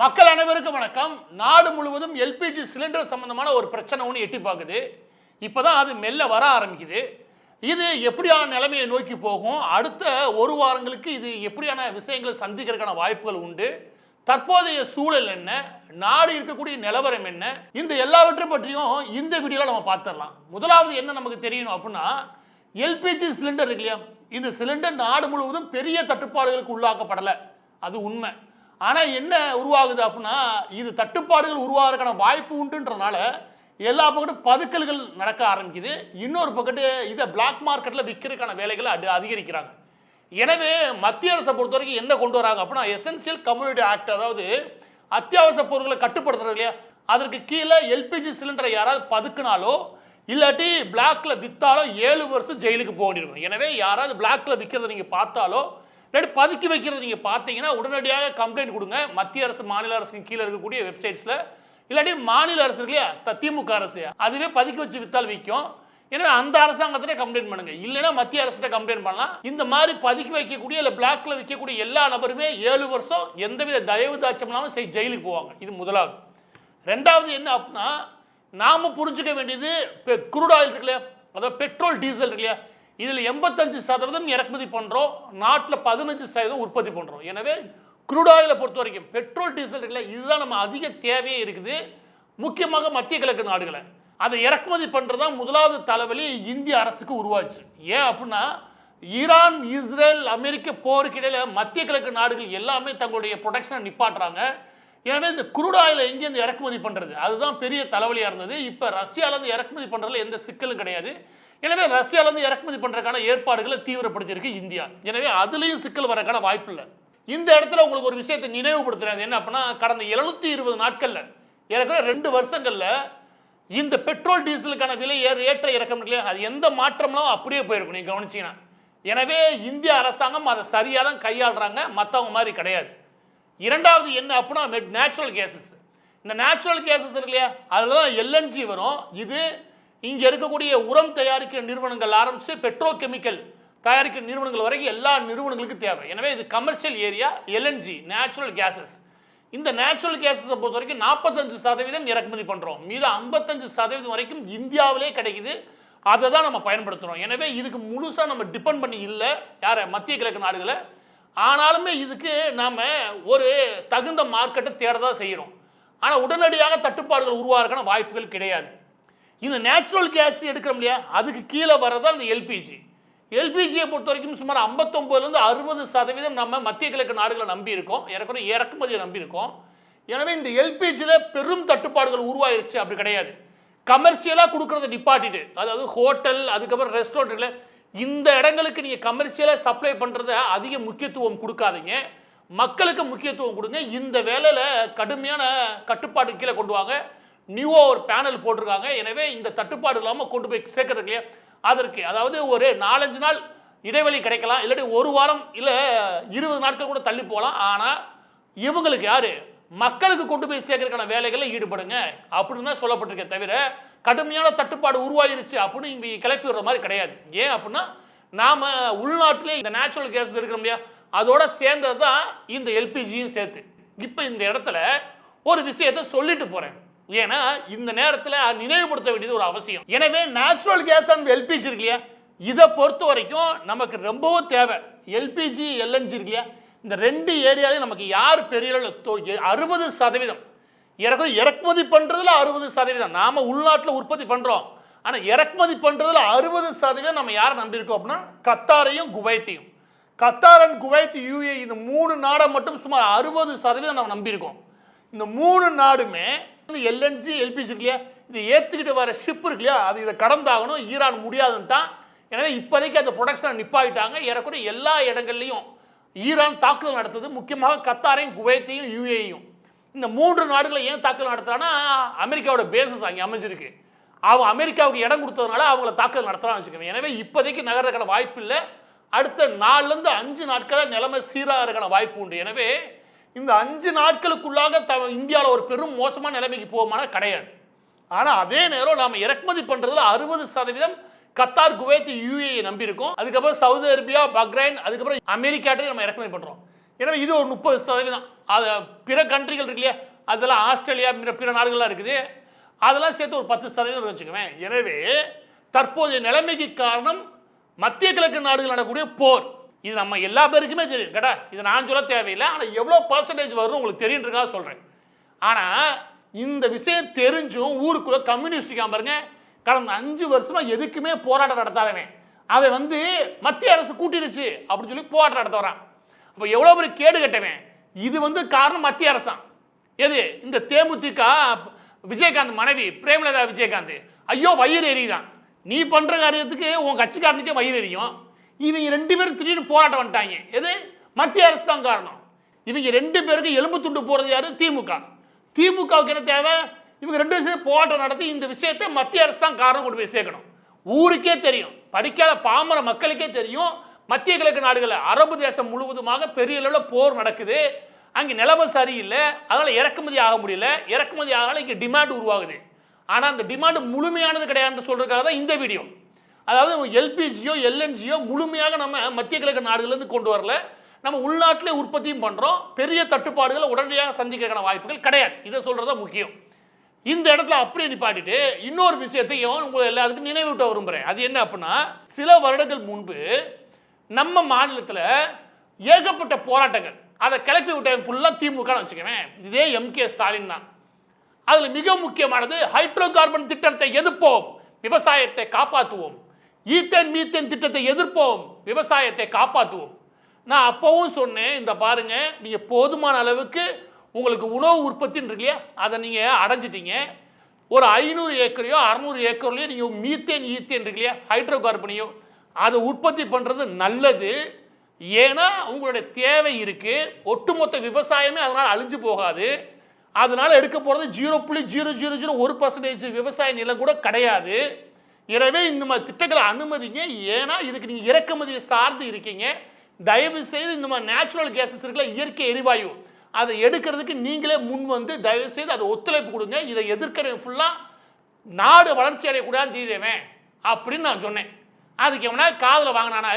மக்கள் அனைவருக்கும் வணக்கம். நாடு முழுவதும் எல்பிஜி சிலிண்டர் சம்பந்தமான ஒரு பிரச்சனை ஒன்று எட்டி பார்க்குது. இப்போதான் அது மெல்ல வர ஆரம்பிக்குது. இது எப்படியான நிலைமையை நோக்கி போகும், அடுத்த ஒரு வாரங்களுக்கு இது எப்படியான விஷயங்களை சந்திக்கிறதுக்கான வாய்ப்புகள் உண்டு, தற்போதைய சூழல் என்ன, நாடு இருக்கக்கூடிய நிலவரம் என்ன, இந்த எல்லாவற்றை பற்றியும் இந்த வீடியோவில் நம்ம பார்த்துடலாம். முதலாவது என்ன நமக்கு தெரியணும் அப்படின்னா, எல்பிஜி சிலிண்டர் இருக்கு இல்லையா, இந்த சிலிண்டர் நாடு முழுவதும் பெரிய தட்டுப்பாடுகளுக்கு உள்ளாக்கப்படலை, அது உண்மை. ஆனால் என்ன உருவாகுது அப்படின்னா, இது தட்டுப்பாடுகள் உருவாகிறதுக்கான வாய்ப்பு உண்டுன்றதுனால எல்லா பக்கத்தும் பதுக்கல்கள் நடக்க ஆரம்பிக்குது. இன்னொரு பக்கத்து இதை பிளாக் மார்க்கெட்டில் விற்கிறதுக்கான வேலைகளை அதிகரிக்கிறாங்க. எனவே மத்திய அரசை பொறுத்த வரைக்கும் என்ன கொண்டு வராங்க அப்படின்னா, எசென்சியல் கம்யூனிட்டி ஆக்ட், அதாவது அத்தியாவசிய பொருட்களை கட்டுப்படுத்துறது இல்லையா, அதற்கு கீழே எல்பிஜி சிலிண்டரை யாராவது பதுக்குனாலோ இல்லாட்டி பிளாக்ல வித்தாலோ 7 வருஷம் ஜெயிலுக்கு போக வேண்டியிருக்கும். எனவே யாராவது பிளாக்ல விற்கிறத நீங்கள் பார்த்தாலோ இல்லாட்டி பதுக்கி வைக்கிறத நீங்கள் பார்த்தீங்கன்னா உடனடியாக கம்ப்ளைண்ட் கொடுங்க. மத்திய அரசு மாநில அரசுக்கு கீழே இருக்கக்கூடிய வெப்சைட்ஸில், இல்லாட்டி மாநில அரசு இல்லையா, திமுக அரசு அதுவே பதுக்கி வச்சு வித்தால் விற்கும். எனவே அந்த அரசாங்கத்திலே கம்ப்ளைண்ட் பண்ணுங்க, இல்லைன்னா மத்திய அரசிட்ட கம்ப்ளைண்ட் பண்ணலாம். இந்த மாதிரி பதுக்கி வைக்கக்கூடிய இல்லை பிளாக்ல விற்கக்கூடிய எல்லா நபருமே 7 வருஷம் எந்தவித தயவு தாட்சம் இல்லாமல் ஜெயிலுக்கு போவாங்க. இது முதலாவது. ரெண்டாவது என்ன அப்படின்னா, நாம புரிஞ்சுக்க வேண்டியது குரூட் ஆயில் இருக்கு இல்லையா, அதாவது பெட்ரோல் டீசல் இருக்கு இல்லையா, இதில் 85% இறக்குமதி பண்ணுறோம், நாட்டில் 15% உற்பத்தி பண்ணுறோம். எனவே குரூட் ஆயிலை பொறுத்த வரைக்கும் பெட்ரோல் டீசல் இருக்குல்ல, இதுதான் நம்ம அதிக தேவையே இருக்குது, முக்கியமாக மத்திய கிழக்கு நாடுகளை. அதை இறக்குமதி பண்ணுறது தான் முதலாவது தலைவலி இந்திய அரசுக்கு உருவாச்சு. ஏன் அப்படின்னா, ஈரான், இஸ்ரேல், அமெரிக்க போருக்கு இடையில மத்திய கிழக்கு நாடுகள் எல்லாமே தங்களுடைய ப்ரொடக்ஷனை நிப்பாட்டுறாங்க. எனவே இந்த குரூட் ஆயிலை எங்கேருந்து இறக்குமதி பண்ணுறது, அதுதான் பெரிய தலைவலியாக இருந்தது. இப்போ ரஷ்யாவிலேருந்து இறக்குமதி பண்ணுறதுல எந்த சிக்கலும் கிடையாது. எனவே ரஷ்யாவிலேருந்து இறக்குமதி பண்ணுறதுக்கான ஏற்பாடுகளை தீவிரப்படுத்தியிருக்கு இந்தியா. எனவே அதுலேயும் சிக்கல் வரக்கான வாய்ப்பு இல்லை. இந்த இடத்துல உங்களுக்கு ஒரு விஷயத்தை நினைவுபடுத்துறது என்ன அப்படின்னா, கடந்த 720 நாட்களில் ஏற்கனவே 2 வருஷங்களில் இந்த பெட்ரோல் டீசலுக்கான விலை ஏற்ற இறக்கம் இல்லையா, அது எந்த மாற்றம்லாம் அப்படியே போயிருக்கும், நீங்கள் கவனிச்சிங்கன்னா. எனவே இந்திய அரசாங்கம் அதை சரியாக தான் கையாளுறாங்க, மற்றவங்க மாதிரி கிடையாது. இரண்டாவது என்ன அப்படின்னா, நேச்சுரல் கேசஸ். இந்த நேச்சுரல் கேசஸ் இருக்கு இல்லையா, அதில் தான் எல்என்ஜி வரும். இது இங்கே இருக்கக்கூடிய உரம் தயாரிக்கிற நிறுவனங்கள் ஆரம்பித்து பெட்ரோ கெமிக்கல் தயாரிக்கிற நிறுவனங்கள் வரைக்கும் எல்லா நிறுவனங்களுக்கும் தேவை. எனவே இது commercial area. LNG natural cases, இந்த நேச்சுரல் கேசஸை பொறுத்த வரைக்கும் 45% இறக்குமதி பண்ணுறோம், மீது 55% வரைக்கும் இந்தியாவிலே கிடைக்குது, அதை தான் நம்ம பயன்படுத்துகிறோம். எனவே இதுக்கு முழுசாக நம்ம டிபெண்ட் பண்ணி இல்லை யாரை, மத்திய கிழக்கு நாடுகளை. ஆனாலுமே இதுக்கு நாம் ஒரு தகுந்த மார்க்கெட்டை தேடதான் செய்கிறோம். ஆனால் உடனடியாக தட்டுப்பாடுகள் உருவாகிறதுக்கான வாய்ப்புகள் கிடையாது. இந்த நேச்சுரல் கேஸ் எடுக்கிறோம் இல்லையா, அதுக்கு கீழே வரதான் இந்த எல்பிஜி. எல்பிஜியை பொறுத்த வரைக்கும் சுமார் 59% 60% நம்ம மத்திய கிழக்கு நாடுகளை நம்பி இருக்கோம், இறக்குமதியை நம்பி இருக்கோம். எனவே இந்த எல்பிஜியில் பெரும் தட்டுப்பாடுகள் உருவாயிருச்சு அப்படி கிடையாது. கமர்ஷியலாக கொடுக்கறத நிப்பாட்டிட்டு, அதாவது ஹோட்டல், அதுக்கப்புறம் ரெஸ்டாரண்ட்ல இந்த இடங்களுக்கு நீங்கள் கமர்ஷியலாக சப்ளை பண்ணுறத அதிக முக்கியத்துவம் கொடுக்காதீங்க, மக்களுக்கு முக்கியத்துவம் கொடுங்க. இந்த வேலையில் கடுமையான கட்டுப்பாடு கீழே கொண்டு வாங்க. நியூவாக ஒரு பேனல் போட்டிருக்காங்க. எனவே இந்த தட்டுப்பாடு இல்லாமல் கொண்டு போய் சேர்க்கறதுக்கு அதற்கு, அதாவது ஒரு 4-5 நாள் இடைவெளி கிடைக்கலாம், இல்லாட்டி ஒரு வாரம் இல்லை 20 நாட்கள் கூட தள்ளி போகலாம். ஆனால் இவங்களுக்கு யாரு, மக்களுக்கு கொண்டு போய் சேர்க்கறதுக்கான வேலைகளில் ஈடுபடுங்க அப்படின்னு தான் சொல்லப்பட்டிருக்கே தவிர, கடுமையான தட்டுப்பாடு உருவாயிருச்சு அப்படின்னு இங்கே கிளப்பி விடுற மாதிரி கிடையாது. ஏன் அப்படின்னா, நாம் உள்நாட்டிலே இந்த நேச்சுரல் கேஸ் இருக்கிறோம் இல்லையா, அதோட சேர்ந்தது தான் இந்த எல்பிஜியும் சேர்த்து. இப்போ இந்த இடத்துல ஒரு விஷயத்தை சொல்லிட்டு போகிறேன், ஏன்னா இந்த நேரத்தில் நினைவுபடுத்த வேண்டியது ஒரு அவசியம். எனவே நேச்சுரல் கேஸ் அண்ட் எல்பிஜி இருக்கு இல்லையா, இதை பொறுத்த வரைக்கும் நமக்கு ரொம்பவும் தேவை. எல்பிஜி, எல்என்ஜி இருக்கு இல்லையா, இந்த 2 ஏரியாலையும் நமக்கு யார் பெரிய 60% இறக்குமதி பண்ணுறதுல 60%. நாம் உள்நாட்டில் உற்பத்தி பண்ணுறோம், ஆனால் இறக்குமதி பண்ணுறதுல 60% நம்ம யாரை நம்பியிருக்கோம் அப்படின்னா, கத்தாரையும் குவைத்தையும். கத்தார் அண்ட் குவைத், யூஏ, இந்த 3 நாடை மட்டும் சுமார் 60% நம்ம நம்பியிருக்கோம். இந்த 3 நாடுமே எல்என்ஜி, எல்பிஜி இருக்கு இல்லையா, இதை ஏற்றுக்கிட்டு வர ஷிப் இருக்கு இல்லையா, அது இதை கடந்தாகணும், ஈரான் முடியாதுன்ட்டான். எனவே இப்போதைக்கு அந்த ப்ரொடக்ஷனை நிப்பாட்டிட்டாங்க. ஏறக்குறைய எல்லா இடங்கள்லையும் ஈரான் தாக்குதல் நடத்துது, முக்கியமாக கத்தாரையும் குவைத்தையும் யூஏயும். இந்த 3 நாடுகளை ஏன் தாக்குதல் நடத்துறான்னா, அமெரிக்காவோட பேசஸ் அங்கே அமைஞ்சிருக்கு, அவங்க அமெரிக்காவுக்கு இடம் கொடுத்ததுனால அவங்கள தாக்குதல் நடத்துறான்னு வச்சுக்கோங்க. எனவே இப்போதைக்கு நகர்றதுக்கான வாய்ப்பு இல்லை. அடுத்த 4லேருந்து 5 நாட்களில் நிலைமை சீராகிறதுக்கான வாய்ப்பு உண்டு. எனவே இந்த 5 நாட்களுக்குள்ளாக இந்தியாவில் ஒரு பெரும் மோசமான நிலைமைக்கு போகுமானா கிடையாது. ஆனால் அதே நேரம் நாம் இறக்குமதி பண்ணுறதுல 60% கத்தார், குவைத், யூஏ நம்பி இருக்கோம். அதுக்கப்புறம் சவுதி அரேபியா, பஹ்ரைன், அதுக்கப்புறம் அமெரிக்காட்டையும் நம்ம இறக்குமதி பண்ணுறோம். எனவே இது ஒரு 30%. அது பிற கண்ட்ரிகள் இருக்கு இல்லையா, அதெல்லாம் ஆஸ்திரேலியா பிற நாடுகள்லாம் இருக்குது, அதெல்லாம் சேர்த்து ஒரு 10% வச்சுக்குவேன். எனவே தற்போதைய நிலைமைக்கு காரணம் மத்திய கிழக்கு நாடுகள் நடக்கக்கூடிய போர். இது நம்ம எல்லா பேருக்குமே தெரியும் கேட்டா, இது நான் சொல்ல தேவையில்லை. ஆனால் எவ்வளோ பர்சன்டேஜ் வரும் உங்களுக்கு தெரியுன்றதுக்காக சொல்கிறேன். ஆனால் இந்த விஷயம் தெரிஞ்சும் ஊருக்குள்ள கம்யூனிஸ்ட் பாருங்க, கடந்த 5 வருஷமா எதுக்குமே போராட்டம் நடத்தாதவன் அவன் வந்து மத்திய அரசு கூட்டிருச்சு அப்படின்னு சொல்லி போராட்டம் நடத்த வரான். அப்போ எவ்வளோ பெரிய கேடு கட்டவன். இது வந்து காரணம் மத்திய அரசாம். எது இந்த தேமுதிக விஜயகாந்த் மனைவி பிரேமலதா விஜயகாந்த், ஐயோ வயிறு எரியுதான். நீ பண்ற காரியத்துக்கு உன் கட்சிக்காரனுக்கே வயிறு எரியும். இவங்க 2 பேரும் திடீர்னு போராட்டம் வந்துட்டாங்க. எது மத்திய அரசு தான் காரணம். இவங்க 2 பேருக்கு எலும்பு துண்டு போறது யாரு? திமுக. திமுகவுக்கு என்ன தேவை? இவங்க 2 பேரும் போராட்டம் நடத்தி இந்த விஷயத்தை மத்திய அரசு தான் காரணம் கொண்டு போய் சேர்க்கணும். ஊருக்கே தெரியும், படிக்காத பாமர மக்களுக்கே தெரியும், மத்திய கிழக்கு நாடுகள் அரபு தேசம் முழுவதுமாக பெரிய அளவில் போர் நடக்குது. அங்கே நிலைமை சரியில்லை, அதனால இறக்குமதி ஆக முடியல. இறக்குமதி ஆகல, இங்கே டிமாண்ட் உருவாகுது. ஆனால் அந்த டிமாண்ட் முழுமையானது கிடையாதுன்னு சொல்றதுக்காக தான் இந்த வீடியோ. அதாவது எல்பிஜியோ எல்என்ஜியோ முழுமையாக நம்ம மத்திய கிழக்கு நாடுகள்லேருந்து கொண்டு வரல, நம்ம உள்நாட்டிலே உற்பத்தியும் பண்ணுறோம். பெரிய தட்டுப்பாடுகளை உடனடியாக சந்திக்கிறதுக்கான வாய்ப்புகள் கிடையாது. இதை சொல்றதா முக்கியம். இந்த இடத்துல அப்படியே நிப்பாட்டிட்டு இன்னொரு விஷயத்தையும் உங்களை எல்லாத்துக்கும் நினைவூட்ட விரும்புகிறேன். அது என்ன அப்படின்னா, சில வருடங்கள் முன்பு நம்ம மாநிலத்தில் ஏகப்பட்ட போராட்டங்கள், அதை கிளப்பி விட்ட ஃபுல்லாக திமுக வச்சுக்கவேன், இதே எம்கே ஸ்டாலின் தான். அதில் மிக முக்கியமானது ஹைட்ரோ கார்பன் திட்டத்தை எதிர்ப்போம், விவசாயத்தை காப்பாற்றுவோம். ஈத்தேன் மீத்தேன் திட்டத்தை எதிர்ப்போம், விவசாயத்தை காப்பாற்றுவோம். நான் அப்பவும் சொன்னேன், இந்த பாருங்க, நீங்க போதுமான அளவுக்கு உங்களுக்கு உணவு உற்பத்தின்னு இருக்கு இல்லையா, அதை நீங்க அடைஞ்சிட்டீங்க. ஒரு 500 ஏக்கரையோ 600 ஏக்கர்லையோ நீங்க மீத்தேன் ஈத்தேன் இருக்கு இல்லையா, ஹைட்ரோ கார்பனையோ அதை உற்பத்தி பண்றது நல்லது. ஏன்னா உங்களுடைய தேவை இருக்கு. ஒட்டுமொத்த விவசாயமே அதனால அழிஞ்சு போகாது. அதனால எடுக்க போறது 0.0001% விவசாய நிலம் கூட கிடையாது. எனவே இந்த மாதிரி திட்டங்களை அனுமதிங்க. ஏன்னா இதுக்கு நீங்க இறக்குமதியை சார்ந்து இருக்கீங்க. தயவு செய்து இந்த மாதிரி நேச்சுரல் கேசஸ் இருக்குல்ல, இயற்கை எரிவாயு, அதை எடுக்கிறதுக்கு நீங்களே முன் வந்து தயவு செய்து அதை ஒத்துழைப்பு கொடுங்க. இதை எதிர்க்கிறவன் ஃபுல்லா நாடு வளர்ச்சி அடையக்கூடாதுன்னு தீரவேன் அப்படின்னு நான் சொன்னேன். அதுக்கு எவனா காதில் வாங்கினானா,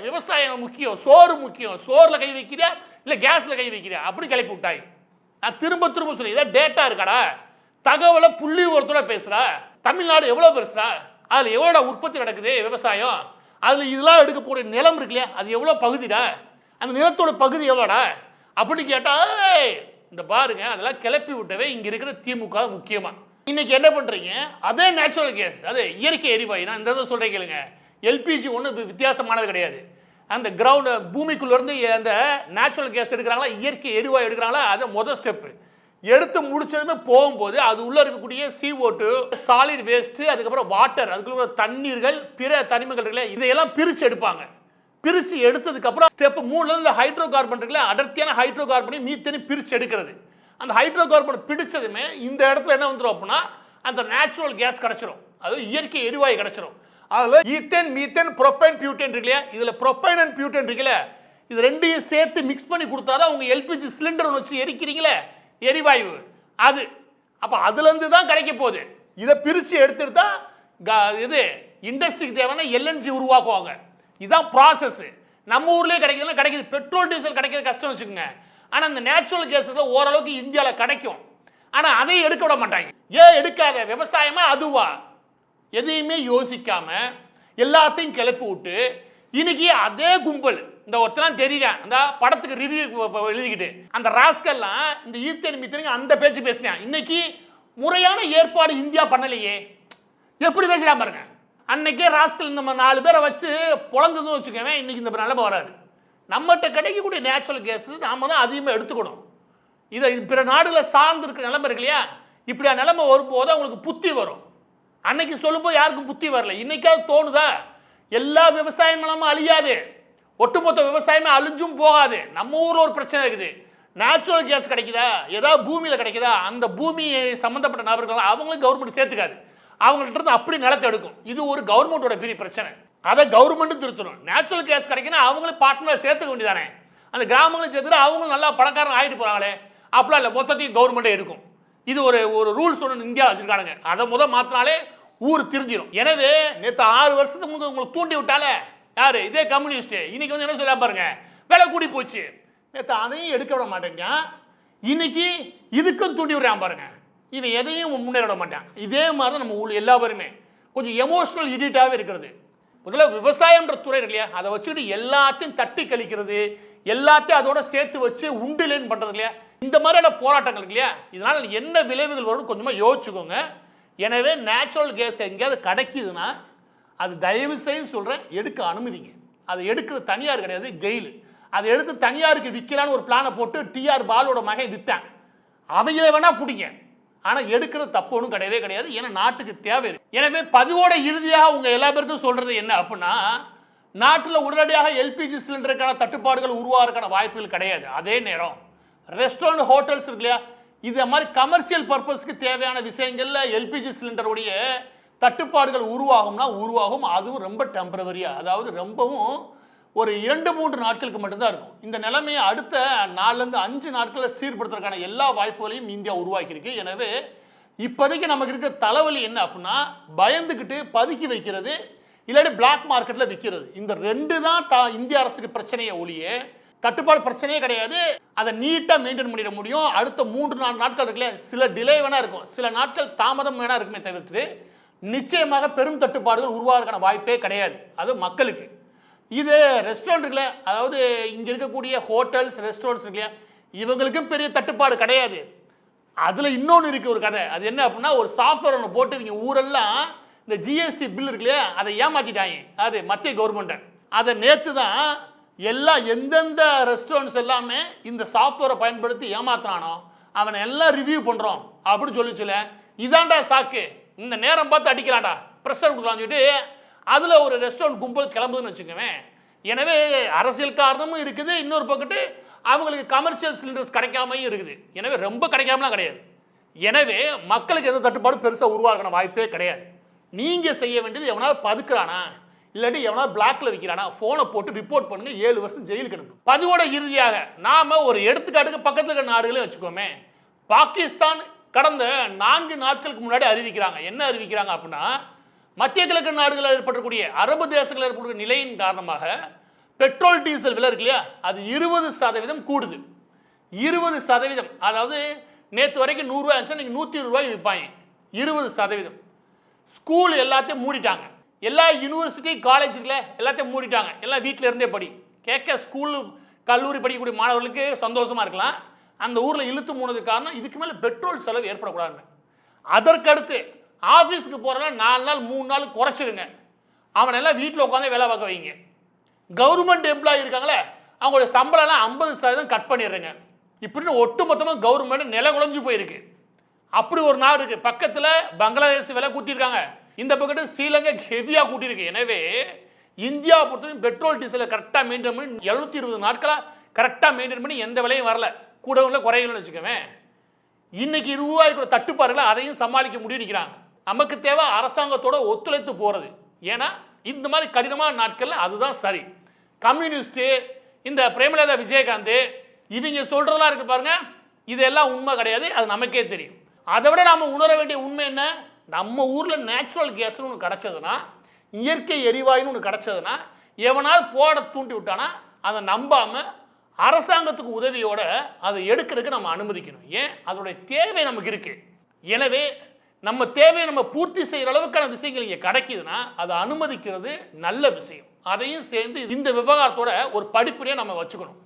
விவசாயம் முக்கியம், சோறு முக்கியம், சோறில் கை வைக்கிறியா இல்லை கேஸில் கை வைக்கிறியா அப்படி கிளப்பி விட்டாய். நான் திரும்ப திரும்ப சொல்லி, இதான் டேட்டா இருக்காடா, தகவலை புள்ளி ஒருத்தோட பேசுறா. தமிழ்நாடு எவ்வளோ பெருசுடா, அதில் எவ்வளோடா உற்பத்தி நடக்குது விவசாயம், அதில் இதெல்லாம் எடுக்க போகிற நிலம் இருக்கு இல்லையா, அது எவ்வளோ பகுதிடா, அந்த நிலத்தோட பகுதி எவ்வளோடா அப்படின்னு கேட்டால், இந்த பாருங்க அதெல்லாம் கிளப்பி விட்டவே இங்கே இருக்கிற திமுக முக்கியமாக. இன்னைக்கு என்ன பண்ணுறீங்க, அதே நேச்சுரல் கேஸ், அது இயற்கை எரிவாயு. நான் இந்த சொல்கிறேன் கேளுங்க, எல்பிஜி ஒன்றும் வித்தியாசமானது கிடையாது. அந்த கிரவுண்ட் பூமிக்குள்ளேருந்து அந்த நேச்சுரல் கேஸ் எடுக்கிறாங்களா, இயற்கை எரிவாயு எடுக்கிறாங்களா, அது முதல் ஸ்டெப்பு. எடுத்து முடிச்சதுமே போகும்போது அது உள்ள இருக்கக்கூடிய CO2, சாலிட் வேஸ்ட், அதுக்கப்புறம் வாட்டர், அதுக்குள்ள தண்ணீர்கள், பிற தனிமங்கள் இருக்குல்ல, இதையெல்லாம் பிரித்து எடுப்பாங்க. பிரித்து எடுத்ததுக்கு அப்புறம் ஸ்டெப் 3ல ஹைட்ரோ கார்பன் இருக்குல்ல, அடர்த்தியான ஹைட்ரோ கார்பனையும் மீத்தேனையும் பிரித்து எடுக்கிறது. அந்த ஹைட்ரோ கார்பன் பிடிச்சதுமே இந்த இடத்துல என்ன வந்துடும் அப்படின்னா, அந்த நேச்சுரல் கேஸ் கிடைச்சிரும், அது இயற்கை எரிவாயு கிடைச்சிரும். அதில் ஈத்தேன் மீத்தேன் புரோப்பைன் பியூட்டேன் இருக்கு இல்லையா, இதில் புரோப்பைன் அண்ட் பியூட்டேன் இருக்குல்ல, இது ரெண்டையும் சேர்த்து மிக்ஸ் பண்ணி கொடுத்தாதான் உங்க எல்பிஜி சிலிண்டர் வச்சு எரிக்கிறீங்களே எரிவாயு அது. அப்போ அதுலேருந்து தான் கிடைக்க போகுது. இதை பிரித்து எடுத்துட்டு தான் இது இண்டஸ்ட்ரிக்கு தேவையான எல்என்ஜி உருவாக்குவாங்க. இதுதான் ப்ராசஸ். நம்ம ஊர்லேயே கிடைக்கிறதுலாம் கிடைக்குது. பெட்ரோல் டீசல் கிடைக்கிறது கஷ்டம் வச்சுக்கோங்க. ஆனால் இந்த நேச்சுரல் கேஸ் தான் ஓரளவுக்கு இந்தியாவில் கிடைக்கும். ஆனால் அதையும் எடுக்க விட மாட்டாங்க. ஏன் எடுக்காத, விவசாயமா அதுவா, எதையுமே யோசிக்காம எல்லாத்தையும் கிளப்பி விட்டு இன்னைக்கு அதே கும்பல், இந்த ஒருத்தலாம் தெரியல, அந்த படத்துக்கு ரிவ்யூ எழுதிக்கிட்டு அந்த ராஸ்கெல்லாம் இந்த ஈத்தேன் மீத்தேன் அந்த பேச்சு பேசினேன். இன்னைக்கு முறையான ஏற்பாடு இந்தியா பண்ணலையே, எப்படி பேசலாம் பாருங்க. அன்னைக்கே ராஸ்கல் இந்த 4 பேரை வச்சு பொழந்ததுன்னு வச்சுக்கவே, இன்னைக்கு இந்த நிலைமை வராது. நம்மகிட்ட கிடைக்கக்கூடிய நேச்சுரல் கேஸ் நாம தான் அதிகமாக எடுத்துக்கணும். இதை பிற நாடுகளை சார்ந்து இருக்கிற நிலைமை இருக்கு இல்லையா, இப்படியா நிலைமை வரும்போது அவங்களுக்கு புத்தி வரும். அன்னைக்கு சொல்லும்போது யாருக்கும் புத்தி வரல, இன்னைக்காவது தோணுதா? எல்லா விவசாய நிலமும் அழியாது, ஒட்டுமொத்த விவசாயமே அழிஞ்சும் போகாது. நம்ம ஊர்ல ஒரு பிரச்சனை இருக்குது, நேச்சுரல் கேஸ் கிடைக்குதா, ஏதாவது பூமியில கிடைக்குதா, அந்த பூமி சம்பந்தப்பட்ட நபர்கள் அவங்களும் கவர்மெண்ட் சேர்த்துக்காது, அவங்கள்ட்ட இருந்து அப்படி நிலத்தை எடுக்கும். இது ஒரு கவர்மெண்டோட பெரிய பிரச்சனை. அதை கவர்மெண்ட் திருத்தணும். நேச்சுரல் கேஸ் கிடைக்கணும், அவங்களும் பார்ட்னர் சேர்த்துக்க வேண்டியதானே. அந்த கிராமங்களும் சேர்த்துட்டு அவங்களும் நல்லா பணக்காரங்க ஆகிட்டு போறாங்களே, அப்படிலாம் இல்லை, மொத்தத்தையும் கவர்மெண்ட்டே எடுக்கும். இது ஒரு ரூல்ஸ் ஒன்று இந்தியா வச்சிருக்காங்க. அதை மாத்தினாலே ஊர் திருஞ்சிடும். எனவே நேற்று 6 வருஷத்துக்கு முன்னாடி உங்களுக்கு தூண்டி விட்டாலே யாரு, இதே கம்யூனிஸ்ட். இன்னைக்கு வந்து என்ன சொல்ல பாருங்க, விலை கூடி போச்சு, நேற்று அதையும் எடுக்க விட மாட்டேங்கான், இன்னைக்கு இதுக்கும் தூண்டி விடுறான் பாருங்க. இவன் எதையும் முன்னேற விட மாட்டான். இதே மாதிரி தான் நம்ம எல்லா பேருமே கொஞ்சம் எமோஷனல் இடிட்டாகவே இருக்கிறது. முதல்ல விவசாயம்ன்ற துறை இருக்கு இல்லையா, அதை வச்சுட்டு எல்லாத்தையும் தட்டி கழிக்கிறது, எல்லாத்தையும் அதோட சேர்த்து வச்சு உண்டிலேன்னு பண்றது இல்லையா, இந்த மாதிரியான போராட்டங்கள் இருக்கு இல்லையா, இதனால என்ன விளைவுகள் வரும் கொஞ்சமாக யோசிச்சுக்கோங்க. எனவே நேச்சுரல் கேஸ் எங்கேயாவது கிடைக்குதுன்னா அது தயவு செய்து சொல்கிறேன் எடுக்க அனுமதிங்க. அதை எடுக்கிறது தனியார் கிடையாது, கெயில். அதை எடுத்து தனியாருக்கு விற்கலான்னு ஒரு பிளானை போட்டு டிஆர் பாலோட மகன் விற்றான். அவைகளை வேணா பிடிங்க, ஆனால் எடுக்கிறது தப்பு ஒன்றும் கிடையவே கிடையாது. ஏன்னா நாட்டுக்கு தேவை. எனவே பதிவோட இறுதியாக உங்க எல்லா பேருக்கும் சொல்றது என்ன அப்படின்னா, நாட்டில் உடனடியாக எல்பிஜி சிலிண்டருக்கான தட்டுப்பாடுகள் உருவாகிறதுக்கான வாய்ப்புகள் கிடையாது. அதே நேரம் ரெஸ்டாரண்ட் ஹோட்டல்ஸ் இருக்கு இல்லையா, இது மாதிரி கமர்ஷியல் பர்பஸ்க்கு தேவையான விஷயங்கள்ல எல்பிஜி சிலிண்டருடைய தட்டுப்பாடுகள் உருவாகும்னா உருவாகும். அதுவும் ரொம்ப டெம்பரவரியா, அதாவது ரொம்பவும் ஒரு 2-3 நாட்களுக்கு மட்டும்தான் இருக்கும். இந்த நிலைமையை அடுத்த 4 - 5 நாட்களில் சீர்படுத்துறதுக்கான எல்லா வாய்ப்புகளையும் இந்தியா உருவாக்கியிருக்கு. எனவே இப்போதைக்கு நமக்கு இருக்கிற தலைவலி என்ன அப்படின்னா, பயந்துக்கிட்டு பதுக்கி வைக்கிறது, இல்லாட்டி பிளாக் மார்க்கெட்டில் விற்கிறது. இந்த 2 தான் இந்திய அரசுக்கு பிரச்சனையை ஒழிய தட்டுப்பாடு பிரச்சனையே கிடையாது. அதை நீட்டாக மெயின்டைன் பண்ணிட முடியும். அடுத்த 3-4 நாட்கள் இருக்குல்ல, சில டிலே வேணா இருக்கும், சில நாட்கள் தாமதம் வேணா இருக்குமே தவிர்த்து நிச்சயமாக பெரும் தட்டுப்பாடுகள் உருவாகிறதுக்கான வாய்ப்பே கிடையாது. அது மக்களுக்கு. இது ரெஸ்டாரண்ட் இருக்குல்ல, அதாவது இங்கே இருக்கக்கூடிய ஹோட்டல்ஸ் ரெஸ்டாரண்ட்ஸ் இருக்குல்லையா, இவங்களுக்கும் பெரிய தட்டுப்பாடு கிடையாது. அதில் இன்னொன்று இருக்குது ஒரு கதை. அது என்ன அப்படின்னா, ஒரு சாஃப்ட்வேர் ஒன்று போட்டு இவங்க ஊரெல்லாம் இந்த ஜிஎஸ்டி பில் இருக்கு இல்லையா, அதை ஏமாற்றிட்டாங்க. அது மத்திய கவர்மெண்ட்டை. அதை நேற்று தான் எந்தெந்த ரெஸ்டாரண்ட்ஸ் எல்லாமே இந்த சாஃப்ட்வேரை பயன்படுத்தி ஏமாத்துறானோ அவனை எல்லாம் ரிவ்யூ பண்ணுறோம் அப்படின்னு சொல்லிச்சுல, இதாண்டா சாக்கு, இந்த நேரம் பார்த்து அடிக்கிறான்டா, ப்ரெஷர் கொடுக்கலான்னு சொல்லிட்டு அதில் ஒரு ரெஸ்டாரண்ட் கும்பல் கிளம்புதுன்னு வச்சுக்கோங்க. எனவே அரசியல் காரணமும் இருக்குது, இன்னொரு பக்கத்து அவங்களுக்கு கமர்ஷியல் சிலிண்டர்ஸ் கிடைக்காமையும் இருக்குது. எனவே ரொம்ப கிடைக்காமலாம் கிடையாது. எனவே மக்களுக்கு எந்த தட்டுப்பாடு பெருசாக உருவாகிற வாய்ப்பே கிடையாது. நீங்கள் செய்ய வேண்டியது, எவனாவது பதுக்குறானா இல்லாட்டி எவனாவது பிளாக்ல விற்கிறானா, ஃபோனை போட்டு ரிப்போர்ட் பண்ணுங்க, 7 வருஷம் ஜெயிலுக்கு அனுப்பு. பதிவோட இறுதியாக நாம ஒரு எடுத்துக்காட்டுக்கு பக்கத்தில் இருக்கிற நாடுகளே வச்சுக்கோமே. பாகிஸ்தான் கடந்த 4 நாட்களுக்கு முன்னாடி அறிவிக்கிறாங்க. என்ன அறிவிக்கிறாங்க அப்படின்னா, மத்திய கிழக்கு நாடுகளில் ஏற்படக்கூடிய அரபு தேசங்களில் ஏற்படக்கூடிய நிலையின் காரணமாக பெட்ரோல் டீசல் விலை இருக்கு இல்லையா, அது 20% கூடுது. 20%, அதாவது நேற்று வரைக்கும் 100 ரூபாய் இருந்துச்சு, இன்னைக்கு 120 ரூபாய் விற்பாங்க. 20%. ஸ்கூல் எல்லாத்தையும் மூடிட்டாங்க. எல்லா யூனிவர்சிட்டி காலேஜ் இருக்குல்ல எல்லாத்தையும் மூடிட்டாங்க. எல்லாம் வீட்டில் இருந்தே படி. கேட்க ஸ்கூல் கல்லூரி படிக்கக்கூடிய மாணவர்களுக்கு சந்தோஷமா இருக்கலாம். அந்த ஊரில் இழுத்து மூணதுக்கு காரணம் இதுக்கு மேலே பெட்ரோல் செலவு ஏற்படக்கூடாதுன்னு. அதற்கடுத்து ஆஃபீஸுக்கு போகிறதெல்லாம் 4 நாள் 3 நாள் குறைச்சிடுங்க. அவனெல்லாம் வீட்டில் உட்காந்து வேலை பார்க்க வைங்க. கவர்மெண்ட் எம்ப்ளாயி இருக்காங்களே, அவங்களுடைய சம்பளம்லாம் 50% கட் பண்ணிடுறேங்க. இப்படின்னு ஒட்டுமொத்தமாக கவர்மெண்ட் நில குலைஞ்சு போயிருக்கு. அப்படி ஒரு நாடு இருக்கு. பக்கத்தில் பங்களாதேஷ் விலை கூட்டியிருக்காங்க, இந்த பக்கத்து ஸ்ரீலங்கா ஹெவியாக கூட்டியிருக்கு. எனவே இந்தியா பொறுத்தவரைக்கும் பெட்ரோல் டீசலை கரெக்டாக மெயின்டைன் பண்ணி 720 நாட்களாக கரெக்டாக மெயின்டைன் பண்ணி எந்த விலையும் வரல, கூடவும் இல்லை குறையலன்னு வச்சுக்கோங்க. இன்னைக்கு ரூபாய்க்கு தட்டுப்பாடுகளை அதையும் சமாளிக்க முடியும்னுக்கிறாங்க. நமக்கு தேவை அரசாங்கத்தோட ஒத்துழைத்து போகிறது. ஏன்னா இந்த மாதிரி கடினமான நாட்களில் அதுதான் சரி. கம்யூனிஸ்ட்டு இந்த பிரேமலதா விஜயகாந்த் இவங்க சொல்றதெல்லாம் இருக்கு பாருங்க, இதெல்லாம் உண்மை கிடையாது, அது நமக்கே தெரியும். அதை விட நாம உணர வேண்டிய உண்மை என்ன, நம்ம ஊர்ல நேச்சுரல் கேஸ்னு ஒன்று கிடைச்சதுன்னா, இயற்கை எரிவாயுன்னு ஒன்று கிடைச்சதுன்னா, எவனாவது போட தூண்டி விட்டானா அதை நம்பாம அரசாங்கத்துக்கு உதவியோட அதை எடுக்கிறதுக்கு நம்ம அனுமதிக்கணும். ஏன், அதோடைய தேவை நமக்கு இருக்கு. எனவே நம்ம தேவையை நம்ம பூர்த்தி செய்கிற அளவுக்கான விஷயங்கள் இங்கே கிடைக்குதுன்னா அதை அனுமதிக்கிறது நல்ல விஷயம். அதையும் சேர்ந்து இந்த விவகாரத்தோட ஒரு படிப்படியாக நம்ம வச்சுக்கணும்.